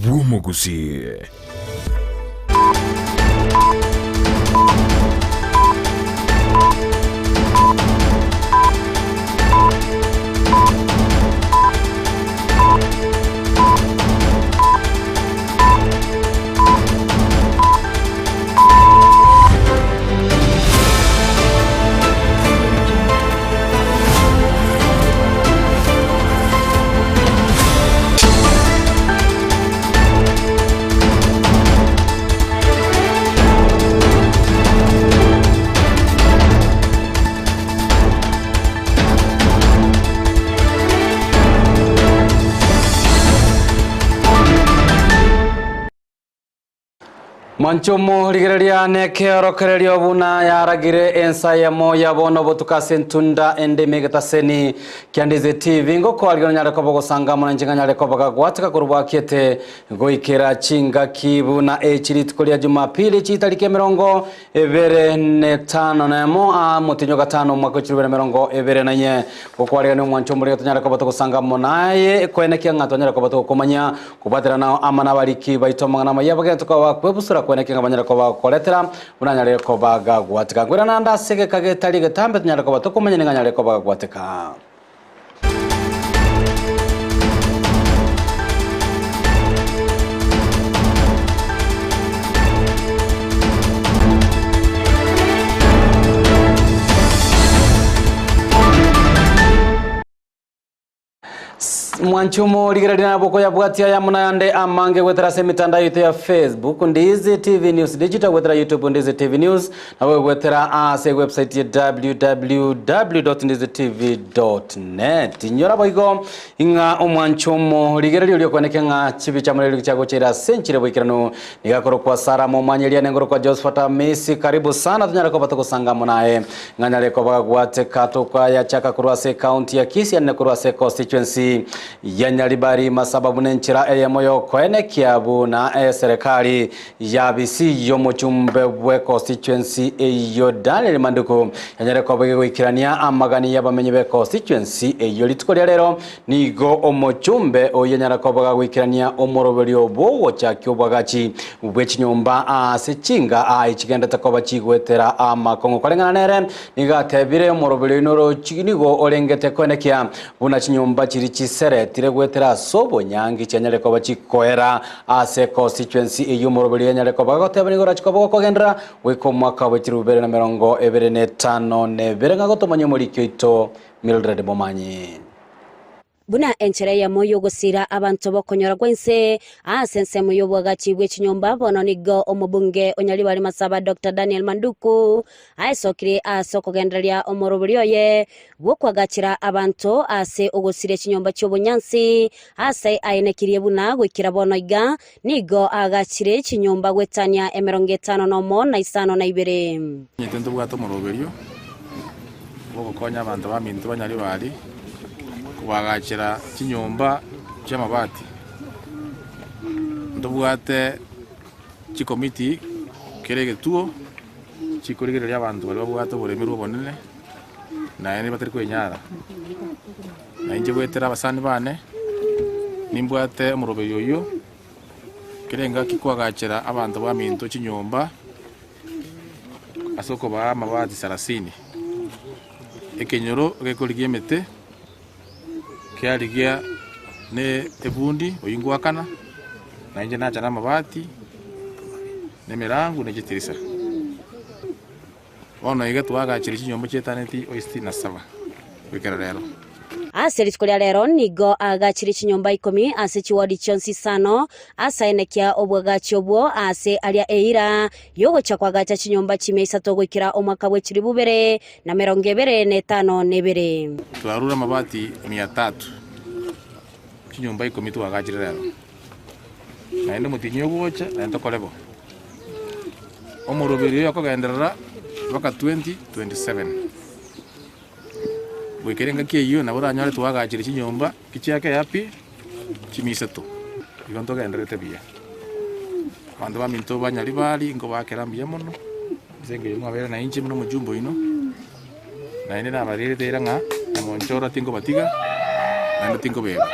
Bw'omuguzi. Manchomo ligeralia nekero kerelio buna yaragire ensa ya moya bono botukase ntunda ende megataseni Kyandize TV ngoko aligano nyale kobo gusanga muna njinga nyale kobo gagwataka kurubakete goikera chinga kibu na echiri tukolia Jumapili chitariki 25 nemo mutinyo gatano mwaka 2024 ngoko aligano mwanchomo ligeralia nyale kobo gusanga munaye kwenekya ngato nyale kobo kumanya kubatira nao amana bariki baitomanga na mayabage tukawa kwebusura kweneke ngabanyara ko bakoletera unanyare ko bagagwatika gwera nanda sege kagetari getambe tunyare ko batukumenya nganyare ko bagagwatika. Mwanchumo ligeralia boko ya bwatia ya munayande amange wetera semitanda yote ya Facebook Ndizi TV News Digital wetera YouTube Ndizi TV News na wetera ase website ya www.ndizitv.net nyora boigo inga omwanchumo ligeralia lyokwaneke nga chibi cha mulelo chago chera senchire boikirano nigakoro kwa Sara momanyelia nengoro kwa Josephat Messi karibu sana tunyara ko batakusanga munaye nganyale ko bagwate katoka ya chaka kurwase county ya Kisii ne kurwase constituency ya Nyaribari masababu nenchira moyo kwene kiabu na serikali ya Bisi yo muchumbe bwe constituency eyo Daniel Manduku yanyere ko bwikirania amagani yabamenye be constituency eyo litukolia lero nigo omuchumbe oyanyara ko bwikirania omoroberio bowo chakyobwagachi bwechinyumba asechinga ichigenda takoba chigwetera amakongo kolengana nere nigatebire omoroberio inoro chinigo olengete kwenekia buna chinyumba chiri chisere tiregwetera sobo nyangi chanyale ko bachikoera ase constituency eyo morobeli yanyale ko bagotebani gora chikobo kogendera weko mwaka wa 2025 ne berenga gotomanye muri kyoito Mildred Momanyi buna enchere ya moyo gusira abantu bokonyora gwense asense moyo bwagachibwe chinyomba bono nigo omubunge Onyaribari masaba Dr. Daniel Manduku aisokire asokogenderia omoroburio ye bokwagachira abantu ase ogosire chinyomba cyobunyansi ase ayenekirie buna gwikira bono iga nigo agachire chinyomba gwetania 55 nyitendo bwato omoroburio bokonya abantu bamintu Banyaribari kubagachira chinyomba cy'amabati ndobwate chikomiti kerege tuo chikoregerera abantu bari babwato boremerwa bonene naye batari kwenyara na inje gwetera abasani bane nimbwate omoroberio yo kerenga kikwagachira abantu baminto chinyomba asoko ba amabati 30 ekenyoro gekoligiemete kiarigia ne ebundi oyingwakana na inje nacha na mabati ne mirango ne gitirisa ono iga twagachira chinyomba chetaneti oisti na saba wikera rero aseri tikolia lero nigo agachiri chinyomba 10 ase chiwadi chonsi sano asaenekia obwagachi obwo ase alia eira yogo chakwagacha chinyomba chimeisa togwikira omwaka bwe chiribubere na 25 twarura mabati 300 chinyomba 10 twagachira rero na ende mutinyo gwocha na ntokolebo omoroberio yakogenderera baka 2027 bwekerenga kiyo na buranyare twagachira chinyomba kichake yapi chimiseto igonto genderete bia bandu baminto Banyaribari ngo bakerambia mono zenge mwabere na inchi muno mujumbo ino na ine na barire tera nga monchora tingo batiga na tingo beba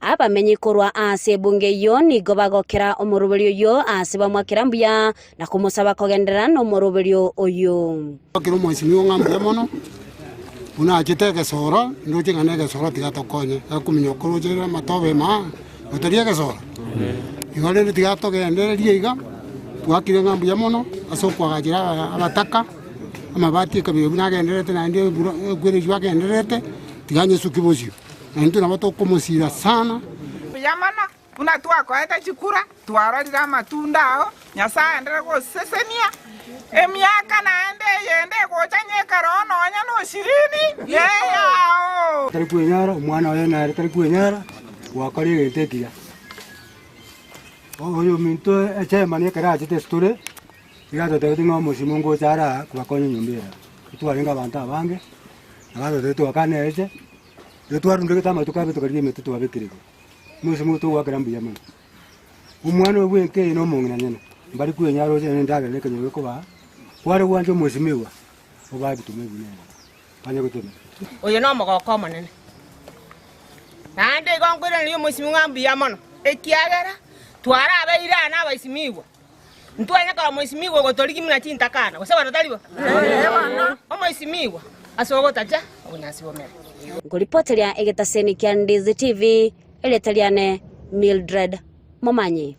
abamenyi korwa ase bunge yo nigo bagokera omuruberio yo ase bamwakira mbuya na kumusaba kogendera no muruberio oyo kiro mwesimiwa ngambuya mono una achiteke soro ndoje nganege soro tigatokonye akuminyo korojera matobe ma uterieke soro igore tigatogendera riega twakire ngambuya mono asokwa gajira abataka amabati kabiri bunagenderete na ndio gwere jwa genderete tiganye sukibozio na ndio nabato kumusira sana yamana kuna twakoeta chikura twarorira matunda ao nyasaye ndere gosesenia emiaka naende yende gochanyeka rono onya no shirini yao tari kwenyara umwana wayo na tari kwenyara wakorire tekia oyo minto echemani karaje testure igato tete ngo musimungo chara kwakonye nyumbira twarenga abantu abange agato tete wakane eche twarunde tama tukabe tukarie metu twabekirego musimu tu wakrambi yamana umwana weke no mongina nyana bari kwenyara oje ndaga leke nyowe ko ba kware wanjo musimiwa obabi tumebune kanya gutuma oyo no mogoko manene nande gongwire ni musimi ngambi yamana ekiagera twara abeira na abaisimiwa ntwanya kala musimiwa gotoriki muna chintakana gosaba nataliwa omusimiwa asogotaja onyasibomera ngoripoteria egetaseni kia Ndizi TV eletaliane Mildred Momanyi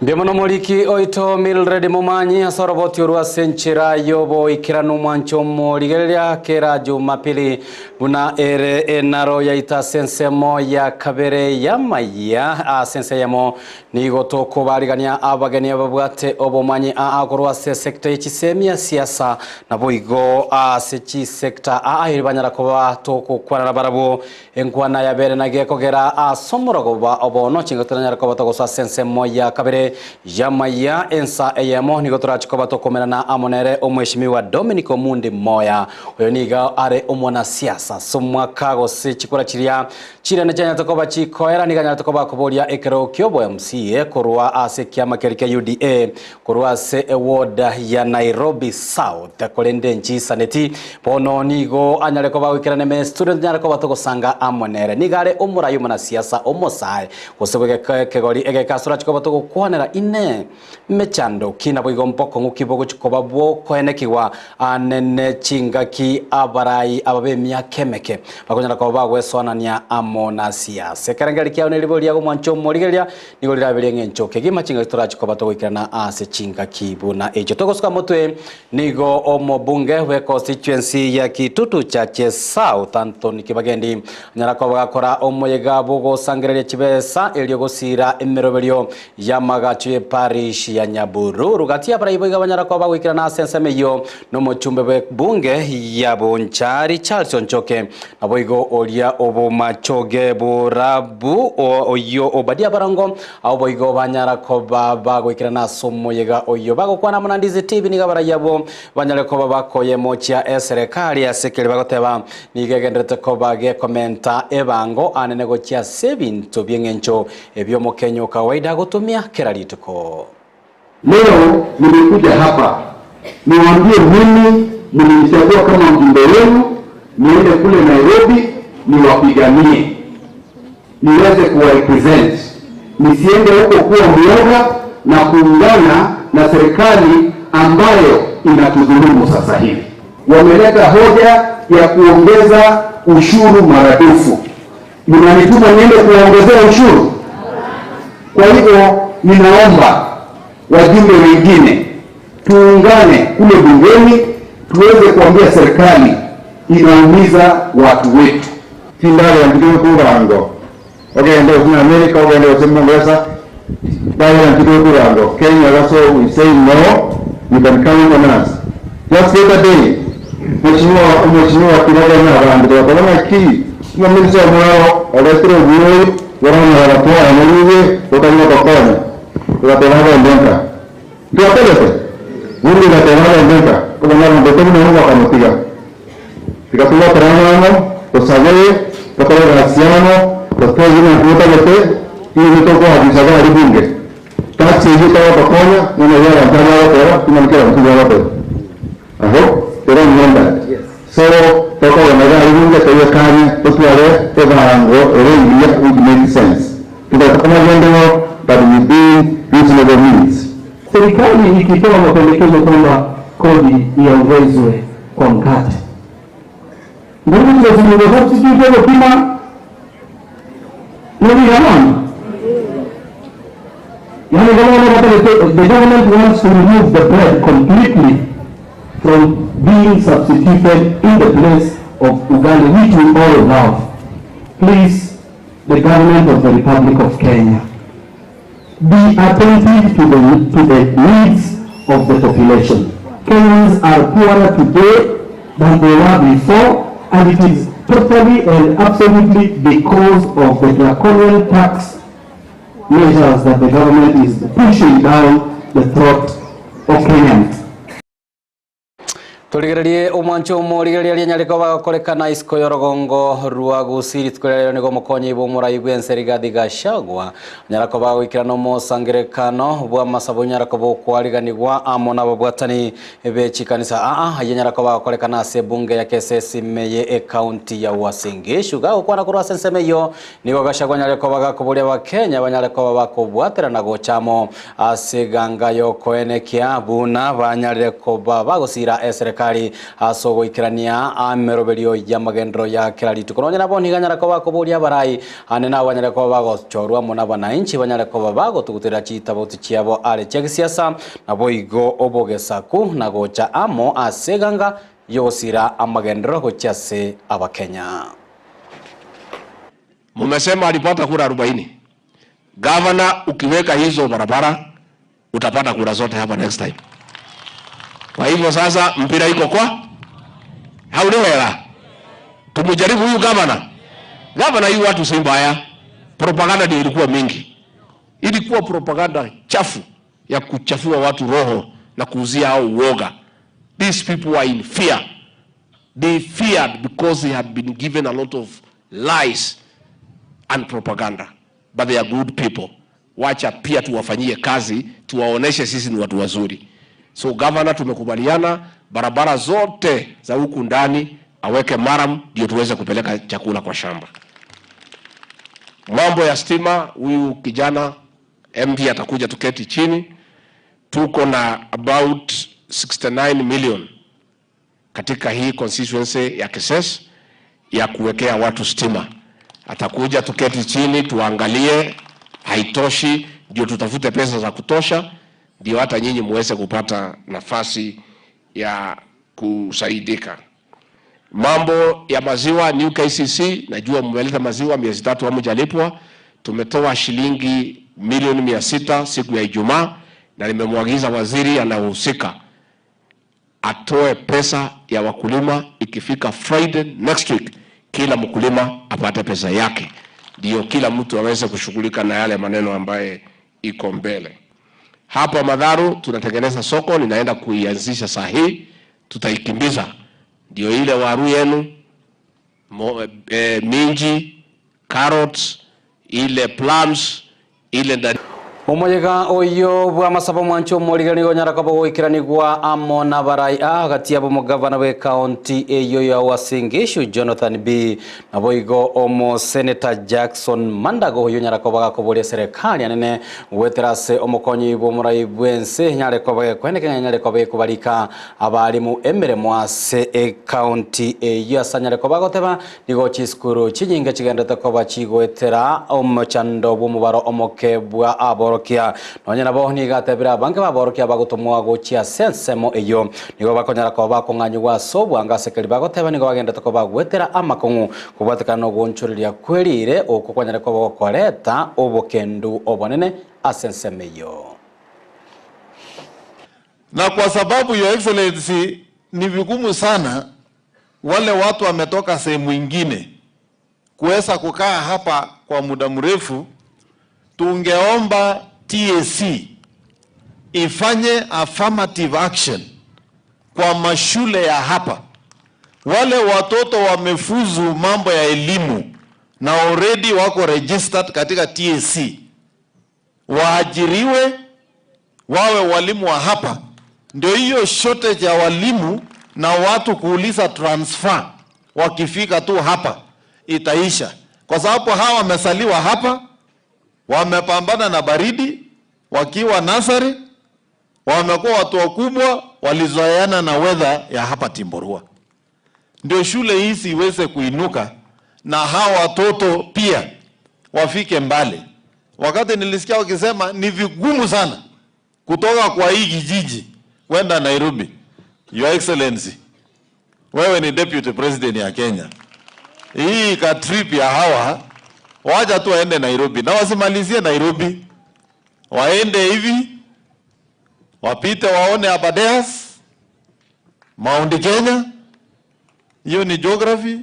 Biamono moliki oito Mildred Momanyi asoroboti urwa senchira yobo ikiranu mwancho moligelia kera Jumapili buna ere enaro ya ita sensemo ya kabere ya maya sense yamo nigo toko barigania abageni ababwate obomanyi akorwa se sekta yikisemia siasa na boigo sechi sekta iribanyara koba toko kwana barabo enkwana ya bere na gekogera asomorogo ba obono chingatanya koba toko sensemo ya kabere Yamaya ensa eyemo nigotora chikoba tokomera na amonere omweshimiwa Dominic Omundi Moya oyo niga are omwana siasa somwaka gose chikora chiria chirene chanya tokoba chikoera niga tokoba kuboria ekero kyobo MCA korwa ase kiama kerike UDA korwa se ward ya Nairobi South kolende nchi saneti pono nigo anyale koba wikirane me student nyale koba tokosanga amonere niga are omurayo mwana siasa omosae gose kegori ege kasura chikoba tokokwanera ine mechando kina boigo mpoko ngukibogo chikoba bwo koenekiwa anene chingaki abarai ababemia kemeke bakonyana ko bagwesonania amona siasa karangari kya onelibolia go mwancho morigelia nigolira belenge nchoke gima chinga tora chikoba to wikana ase chingaki buna ejo tokosuka motwe nigo omobunge we constituency ya Kitutu Chache South Anthony Kibagendi nyara ko bagakora omoyega bogo sangerelia chibesa eliogosira emerobelio ya magachi parish ya Nyaburu rugati ya baraibo igabanyara kwa bagwikira na senseme yo no mochumbe we bunge ya Bonchari Charles Onchoke aboigo olia obo machoge borabu oyo obadia barango aboigo banyara ko bagwikira na somo yega oyo bagokwana muna Ndizi TV nigabara yabo banyara ko bakoye mochia serikali ya sekere bagoteba nigegendete ko bage komenta ebango anenego chia 7 to biengencho ebyo mokenyo kawaida gotumia keralituko. Leo nimekuja hapa niwaambie mimi mlinichagua kama mjumbe wenu niende kule Nairobi niwapiganie niweze kuwarepresent nisiende huko kuwa mwoga na kuungana na serikali ambayo inatudhulumu sasa hivi. Wameleta hoja ya kuongeza ushuru maradufu. Mnanituma niende kuongezea ushuru? Kwa hivyo ninaomba wajumbe wengine tuungane kule bungeni tuweze kuambia serikali inaumiza watu wetu. Tindale mpito kurango. Ogende kuna Amerika ogende Uingereza. Dale mpito kurango. Kenya also we say no, you can count on us. Just the other day, mheshimiwa kinaga na bandu kwa kii kama minister wao electro bureau wana wanatoa analiwe wakati wakafanya wakatana ndenga ndio peleke wuli na tena ndenga kwa maana ndio mimi wakamupiga tukatoa tarana kusawe tukatoa rasiano tukatoa zile kuta yote hii ndio kwa biashara ya bunge taksi hiyo kwa pamoja na yeye anataka kwa tunamkera mtu wao aho pero nyonda so toka ya magari bunge kwa kani tutwale Evango, Erengia would make sense. Tutakama jengo, but within reasonable means. Serikali ikitoa mapendekezo kwamba kodi iongezwe kwa mkate. Ndugu zangu, substitute kupima nani yaona? Yani the government wants to remove the bread completely from being substituted in the place of ugali, which we all love. Please, the government of the Republic of Kenya, be attentive to the needs of the population. Kenyans are poorer today than they were before, and it is totally and absolutely because of the draconian tax measures that the government is pushing down the throat of Kenyans. Tuligererie umwancho murigererie nyariko bagakorekana isiko yorogongo ruagusiri twerero nigo mukonyi bo muraibwe enserigathi gashagwa nyarako bagwikirano mosangerekano bwa masabo nyarako bo kwariganirwa amona babwatani bechi kanisa nyarako bagakorekana se bunge ya kesesi meye county ya Uasin Gishu gakwana kurwa sensemeyo nigo gashagwa nyarako bagakuburia bakenya banyarako bakubwatira na gochamo aseganga yo koenekia buna banyareko bagosira esere kari asogo ikirania ameroberio ya magendro ya kirari tukononya nabo ntiganya ko bakoburia barai ane na banyare ko bago chorwa mona bananchi banyare ko bago tugutira chitabo tuchiabo ale chegisiasa nabo igo obogesaku na gocha amo aseganga yosira amagendro gochase abakenya. Mumesema alipata kura 40. Governor, ukiweka hizo barabara utapata kura zote hapa next time. Kwa hivyo sasa mpira iko kwa haulewela. Tumujaribu huyu gavana. Gavana huyu watu si mbaya. Propaganda ndio ilikuwa mingi. Ilikuwa propaganda chafu ya kuchafua watu roho na kuuzia hao uoga. These people were in fear. They feared because they had been given a lot of lies and propaganda. But they are good people. Wacha pia tuwafanyie kazi, tuwaoneshe sisi ni watu wazuri. So governor, tumekubaliana barabara zote za huku ndani aweke maram ndio tuweze kupeleka chakula kwa shamba. Mambo ya stima, huyu kijana MD atakuja tuketi chini. Tuko na about 69 million katika hii constituency ya Keses ya kuwekea watu stima. Atakuja tuketi chini tuangalie, haitoshi ndio tutafute pesa za kutosha ndio hata nyinyi muweze kupata nafasi ya kusaidika. Mambo ya maziwa, New KCC, najua mmeleta maziwa miezi 3 hamujalipwa. Tumetoa shilingi milioni 600 siku ya Ijumaa na nimemwagiza waziri anahusika atoe pesa ya wakulima ikifika Friday next week, kila mkulima apate pesa yake ndio kila mtu aweze kushughulika na yale maneno ambaye iko mbele. Hapa Madharu tunatengeneza soko, ninaenda kuianzisha saa hii, tutaikimbiza. Ndio ile waru yenu, minji, carrots, ile plums, ile ndani. Omojega oyo bwa masabo mwancho moriganigo nyarako bogoikiranigwa amona barai hagati yabo mugavana we county eyo ya Uasin Gishu Jonathan B naboigo omo Senator Jackson Mandago oyo nyarako bagakoboria serikali anene weterase omokonyi bo murai bwense nyareko bagekweneke nyareko bekubarika abalimu emeremo ase county eyo asanyareko bagoteba nigo chiskuru chinyinga chigendete ko bachigwetera omochando bomubaro omokebwa aboro kia nonya nabo ni gatebira banke baborokia bagutumwa gochia sensemo eyo nigo bakonyara ko bakonganywa sobu angasekeri bagoteba nigo bagenda to bagwetera amakongu kubatakano gonchuriria kwerire okukonyara ko bakoreta obokendu obonene asensemeyo. Na kwa sababu Your Excellency ni vigumu sana wale watu wametoka sehemu nyingine kuweza kukaa hapa kwa muda mrefu, tungeomba TSC ifanye affirmative action kwa mashule ya hapa. Wale watoto wamefuzu mambo ya elimu na already wako registered katika TSC, waajiriwe wawe walimu wa hapa. Ndio hiyo shortage ya walimu na watu kuuliza transfer wakifika tu hapa itaisha. kwa sababu hawa wamesaliwa hapa, wamepambana na baridi wakiwa nasari, wamekuwa watu wakubwa, walizoeana na weather ya hapa Timborwa. Ndio shule hizi iweze kuinuka na hawa watoto pia wafike mbali. Wakati nilisikia wakisema ni vigumu sana kutoka kwa hii kijiji kwenda Nairobi, Your Excellency, wewe ni Deputy President ya Kenya, hii ka trip ya hawa waja tu waende Nairobi na wasimalizie Nairobi, waende hivi wapite waone Aberdares, Mount Kenya, hiyo ni geography,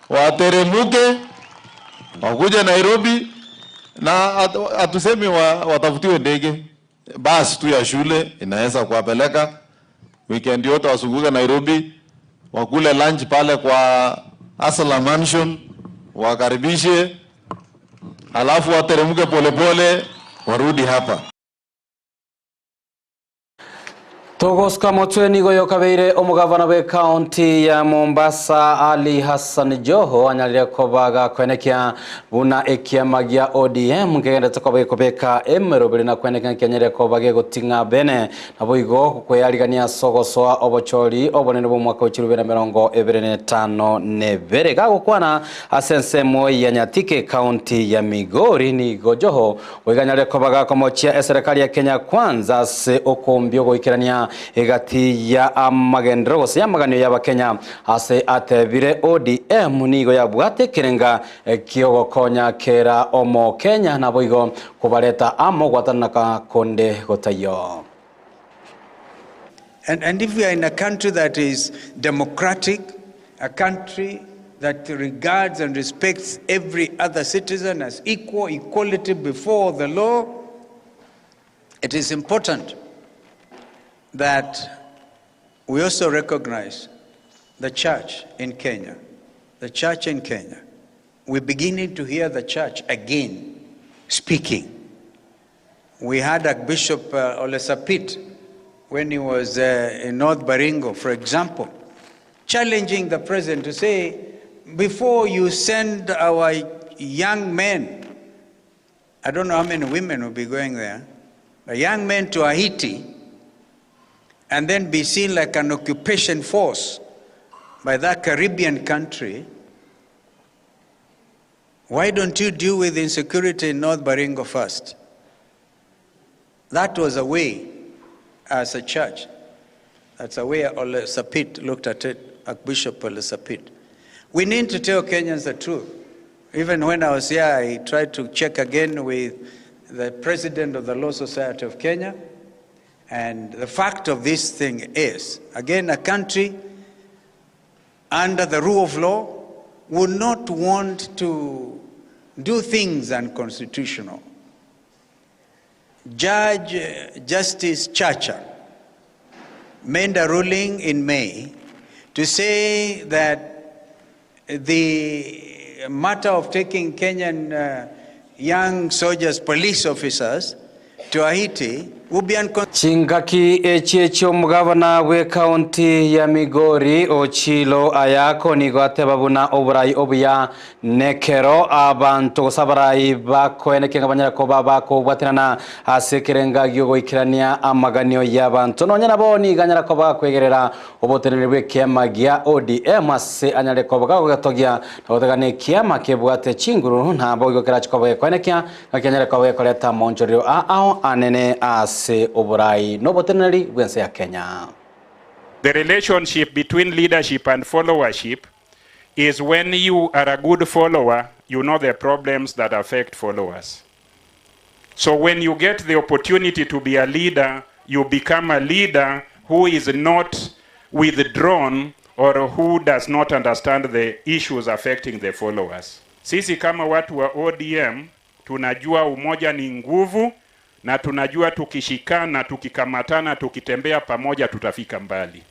wateremuke wakuja Nairobi, na atusemi watafutiwe ndege basi tu ya shule inaweza kuwapeleka weekend yote, wasunguke Nairobi, wakule lunch pale kwa Asala Mansion, wakaribishe, alafu wateremuke polepole warudi hapa. Togoska motweni goyo kabeire omugavana we county ya Mombasa Ali Hassan Joho anyalire kobaga kwenekia buna ekiamagia ODM ngegenda tokobe kobeka emerobere na kwenekia kenyere kobage gotinga bene naboigo kweyarigania sogosoa obochori obonene bo mwaka uchirubera 2025 nebere gago kwana asense moi ya Nyatike county ya Migori ni gojoho weganyalire kobaga komochia serikali ya Kenya Kwanza se okombyo goikirania egati ya amagendero gose ya maganio ya Kenya ase atebire ODM nigo ya bwate kirenga kiogo konya kera omo Kenya na boigo kubareta amo gwatanaka konde gotayo. And if we are in a country that is democratic, a country that regards and respects every other citizen as equality before the law, it is important that we also recognize the church in Kenya. The church in Kenya. We're beginning to hear the church again speaking. We had Archbishop Ole Sapit when he was in North Baringo, for example, challenging the president to say, before you send our young men, I don't know how many women will be going there, a young men to Haiti, and then be seen like an occupation force by that Caribbean country, why don't you deal with insecurity in North Baringo first? That was a way, as a church, that's a way Ole Sapit looked at it, Archbishop Ole Sapit. We need to tell Kenyans the truth. Even when I was here, I tried to check again with the president of the Law Society of Kenya. And the fact of this thing is, again, a country under the rule of law would not want to do things unconstitutional. Judge Justice Chacha made a ruling in May to say that the matter of taking Kenyan young soldiers, police officers, to Haiti would be Chingaki echecho mugavana we county ya Migori Ochilo Ayako nigoate babuna oburai obuya nekero abantu sabarai bako enekenge banyara ko babako bwatirana asekerenga gyogo ikirania amaganio y'abantu nonyana boni ganyara ko bakwegerera obotenerwe kiamagia ODM ase anyare ko bagago gatogia otegane kiama kebwate chinguru ntabo igokera chikoboye kwenekia gakanyare ko bekoleta monjorio ao anene ase oburai. The relationship between leadership and followership is when you are a good follower, you know the problems that affect followers. So when you get the opportunity to be a leader, you become a leader who is not withdrawn or who does not understand the issues affecting the followers. Sisi kama watu wa ODM, tunajua umoja ni nguvu, na tunajua tukishikana, tukikamatana, tukitembea pamoja tutafika mbali.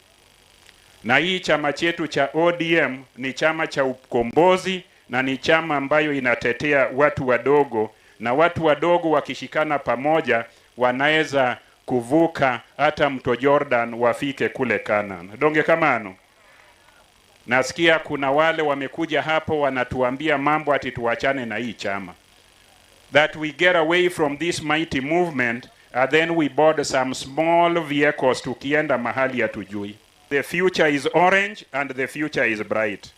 Na hii chama chetu cha ODM ni chama cha ukombozi na ni chama ambayo inatetea watu wadogo, na watu wadogo wakishikana pamoja wanaweza kuvuka hata mto Jordan wafike kule Canaan. Donge kamano. Nasikia kuna wale wamekuja hapo wanatuambia mambo ati tuachane na hii chama. That we get away from this mighty movement and then we board some small vehicles tukienda mahali ya tujui. The future is orange and the future is bright.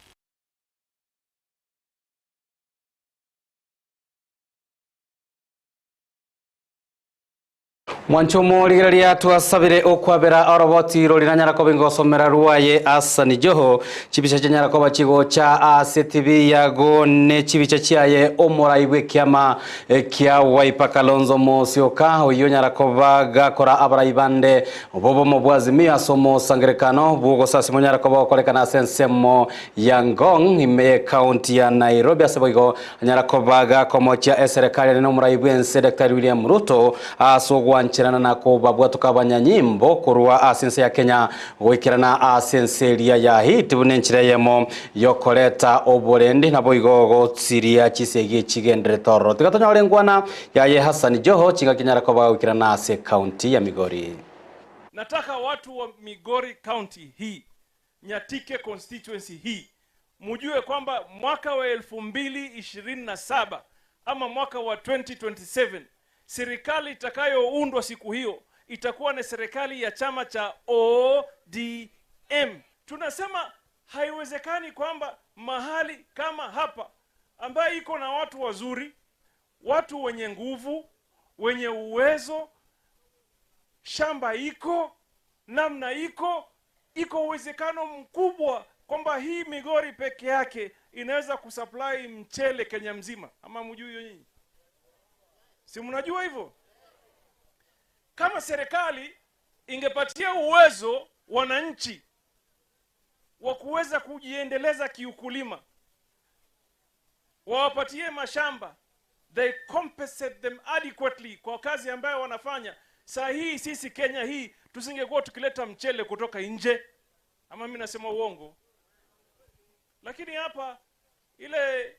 Mwanchomo ligeraria twasabire okwabera oroboti rorina Nyarako bingosomera ruaye Hassan Joho chibicha cha Nyarako bachigo cha ACTV yago ne chibicha chiaye omuraibwe kiama kia Wiper Kalonzo Musyoka oyo Nyarako bagakora abaraibande obobo mobwazimia asomo sangerekano bugo sasi mo Nyarako bakorekana sensemo ya Ngong ime county ya Nairobi aseboigo Nyarako bagakomocha serikali no muraibwe nse Dr. William Ruto asogwa chirana na ko babwatuka banyanyimbo kurwa asense ya Kenya gwikirana asenseria ya hit bunenchireyemo yokoleta oborendi na boigo gotsiria chisegi chigendere toro tigatonya olengwana ya Hassan Joho chinga Nyarako bagwikirana ase county ya Migori. Nataka watu wa Migori county hii, Nyatike constituency hii, mujue kwamba mwaka wa 2027 ama mwaka wa 2027 serikali itakayoundwa siku hiyo itakuwa ni serikali ya chama cha ODM. Tunasema haiwezekani kwamba mahali kama hapa ambaye iko na watu wazuri, watu wenye nguvu, wenye uwezo, shamba iko, namna iko uwezekano mkubwa kwamba hii Migori peke yake inaweza kusupply mchele Kenya mzima. Ama mjui hiyo nyinyi? Si mnajua hivyo? Kama serikali ingepatia uwezo wananchi wa kuweza kujiendeleza kiukulima, wawapatie mashamba, they compensate them adequately kwa kazi ambayo wanafanya. Saa hii sisi Kenya hii tusingekuwa tukileta mchele kutoka nje. Ama mimi nasema uongo? Lakini hapa ile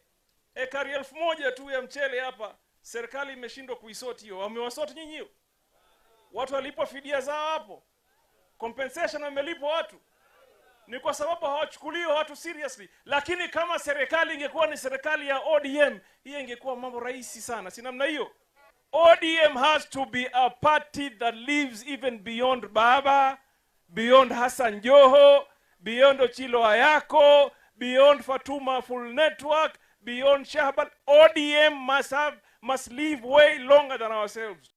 ekari 1000 tu ya mchele hapa serikali imeshindwa kuisort hiyo. Wamewasort nyinyi hiyo? Watu walipwa fidia zao hapo? Compensation wamelipwa watu? Ni kwa sababu hawachukuliwa watu seriously. Lakini kama serikali ingekuwa ni serikali ya ODM, hiyo ingekuwa mambo rahisi sana. Si namna hiyo? ODM has to be a party that lives even beyond Baba, beyond Hassan Joho, beyond Ochilo Ayako, beyond Fatuma Full Network, beyond Shahbal. ODM must live way longer than ourselves.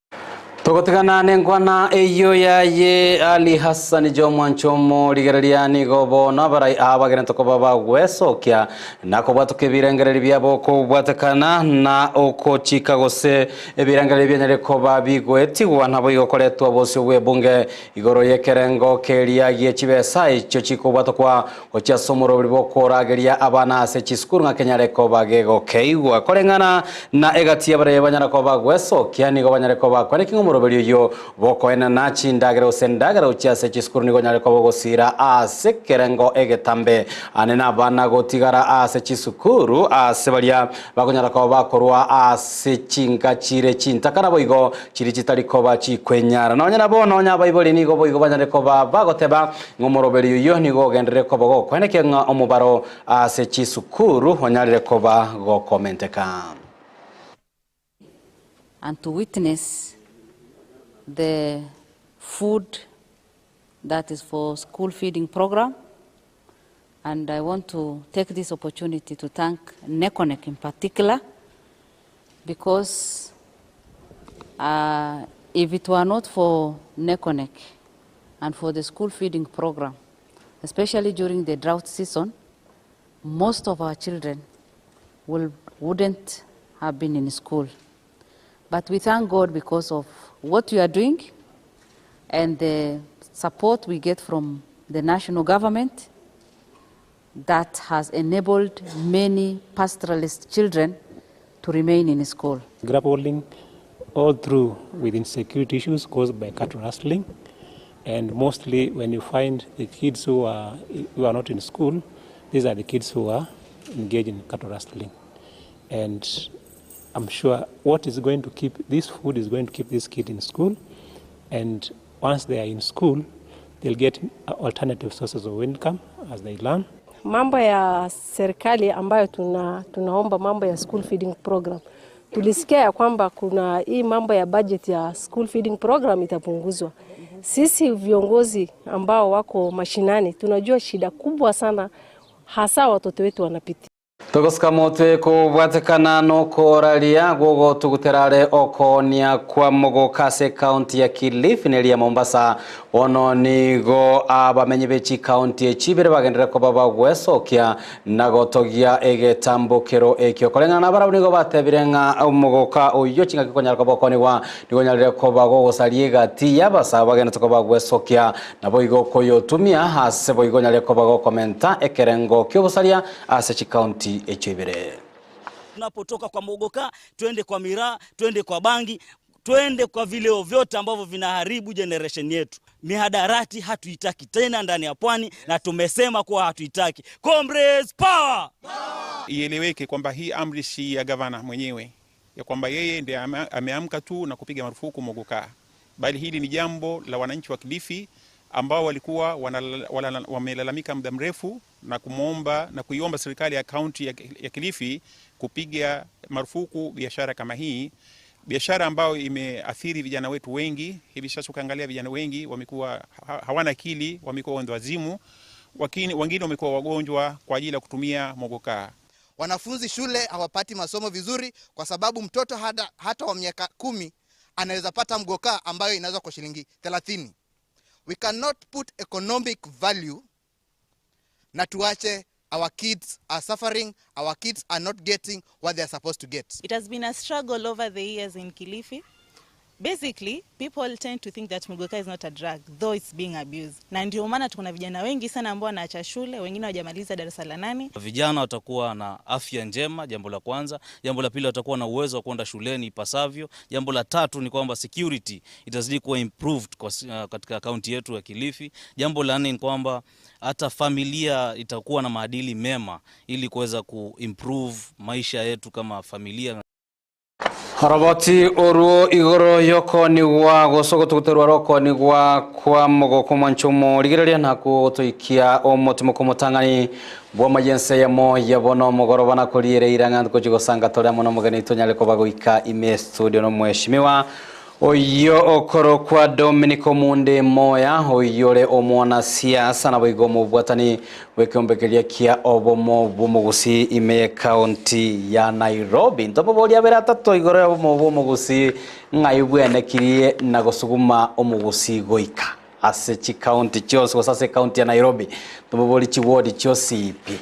Togotigana nengwana eyo yaye Ali Hassan Joho Mwanchomo ligeraria nigo na barai abagene tokoba bagwesokia nako bwatuke birengereri byabo ko bwatakana na okochika gose ebirengereri byanyareko babigwetigwa nabo igokoretwa bose bwebunge igoro yekerengo keria gie chibesa icho chiko bwatokwa ocha somoro bwokorageria abana ase chiskuru nga Kenyareko bagego keigwa korengana na egatia bare banyareko bagwesokia nigo banyareko bakwaneki ngomoroberi yo bokoena na chindagero sendagero uchiase chiskuru nigo Nyareko bogosira ase kerengo egetambe anena bana gotigara ase chisukuru ase baria bagonyareko bakorwa ase chinga chire chintakara boigo chiri chitariko bachikwenyara nonyana bono nya baiboli nigo boigo banyareko bagoteba ngomoroberi yo nigo gendereko bogo kweneke nga omubaro ase chisukuru onyareko bago komenteka and to witness the food that is for school feeding program. And I want to take this opportunity to thank NECONEC in particular, because if it were not for NECONEC and for the school feeding program, especially during the drought season, most of our children wouldn't have been in school. But we thank God because of what you are doing and the support we get from the national government that has enabled many pastoralist children to remain in school. Grappling all through with insecurity issues caused by cattle rustling, and mostly when you find the kids who are not in school, these are the kids who are engaged in cattle rustling. And I'm sure what is going to keep this food is going to keep this kid in school, and once they are in school, they'll get alternative sources of income as they learn. mambo ya serikali ambayo tunaomba mambo ya school feeding program. Tulisikia ya kwamba kuna hii mambo ya budget ya school feeding program itapunguzwa. Sisi viongozi ambao wako mashinani tunajua shida kubwa sana hasa watoto wetu wanapitia. Togosika motwe kubwatekana no koralia gogo tuguterare okonia kwa Mogokase county ya Kilifi nelia Mombasa ono nigo abamenyi bechi county echibere bagendera ko babagwesokia nagotogia egetambukero ekyo kolengana nabara nigo batebirenga Mogoka oyo chinga kikonyara ko bokoni wa nigonyarire ko bagogosalie gati yabasa bagenda ko bagwesokia nabo igo koyotumia hase bo igonyarire ko bagokomenta ekerengo kyobusalia ase county echibere. Tunapotoka kwa Mogoka twende kwa miraa, twende kwa bangi, twende kwa vileo vyote ambavyo vinaharibu generation yetu. Mihadarati hatuitaki tena ndani ya pwani na tumesema kuwa hatuitaki. Comrades power! Ieleweke kwamba hii amri si ya gavana mwenyewe, ya kwamba yeye ndiye ameamka tu na kupiga marufuku Mogoka, bali hili ni jambo la wananchi wa Kilifi ambao walikuwa wamelalamika muda mrefu na kumuomba na kuiomba serikali ya kaunti ya Kilifi kupiga marufuku biashara kama hii, biashara ambayo imeathiri vijana wetu wengi. Hivi sasa ukiangalia vijana wengi wamekuwa hawana akili, wamekuwa wendawazimu, wengine wamekuwa wagonjwa kwa ajili ya kutumia Mogoka. Wanafunzi shule hawapati masomo vizuri kwa sababu mtoto hata wa miaka 10 anaweza pata Mogoka ambayo inaweza kwa shilingi 30. We cannot put economic value na tuache our kids are suffering, our kids are not getting what they are supposed to get. It has been a struggle over the years in Kilifi. Basically, people tend to think that Mogoka is not a drug, though it's being abused. Na ndio maana tuko na vijana wengi sana ambao wanaacha shule, wengine hawajamaliza darasa la 8. Vijana watakuwa na afya njema, jambo la kwanza. Jambo la pili, watakuwa na uwezo wa kwenda shuleni ipasavyo. Jambo la tatu ni kwamba security itazidi kuwa improved katika kaunti yetu ya Kilifi. Jambo la 4 ni kwamba hata familia itakuwa na maadili mema ili kuweza kuimprove maisha yetu kama familia. Harabati oruo igoro yoko ni wa gosoko tuguterwa roko ni wa kwa Mogoko manchumo ligerelia nako toikia omotimo komotangani bwa majense yamo yabono mogorobana kolire iranga ko jigosanga tole mono mogani tonyale ko bagoika ime studio no mweshimiwa oyo okoro kwa Dominico Munde moya oyore omwana siasa na boigomo bwatani wekombekelia kia obomo bumugusi ime county ya Nairobi ntopo bolia bera tato igoro obomo bumugusi ngaibwene kirie na gosuguma omugusi goika ase chi county chose gosase county ya Nairobi ntopo boli chi ward chosipi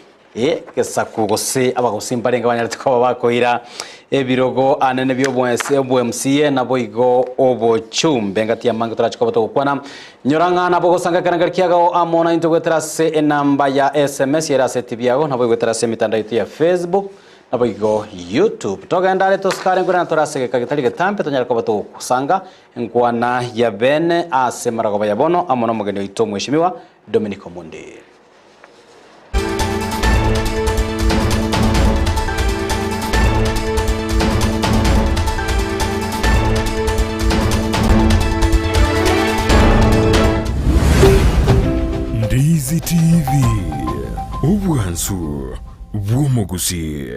kesakugose abagusimbarenga banyaratuko bakoira ebirogo anene byo MCA na boigo obochumbe ngati yamango turachiko batokwana nyoranga na bogosanga kanangarikiaga amona intogwetera se enamba ya SMS yera se tibiago na boigwetera se mitandao ya Facebook na boigo YouTube togandale toskare ngora torase kagitali getampe tonyarako batokusanga ngwana ya bene ase marago bayabono amona mugeni oito mweshimiwa Dominico Munde. Ndizi TV, ubwansu bw'umuguzi.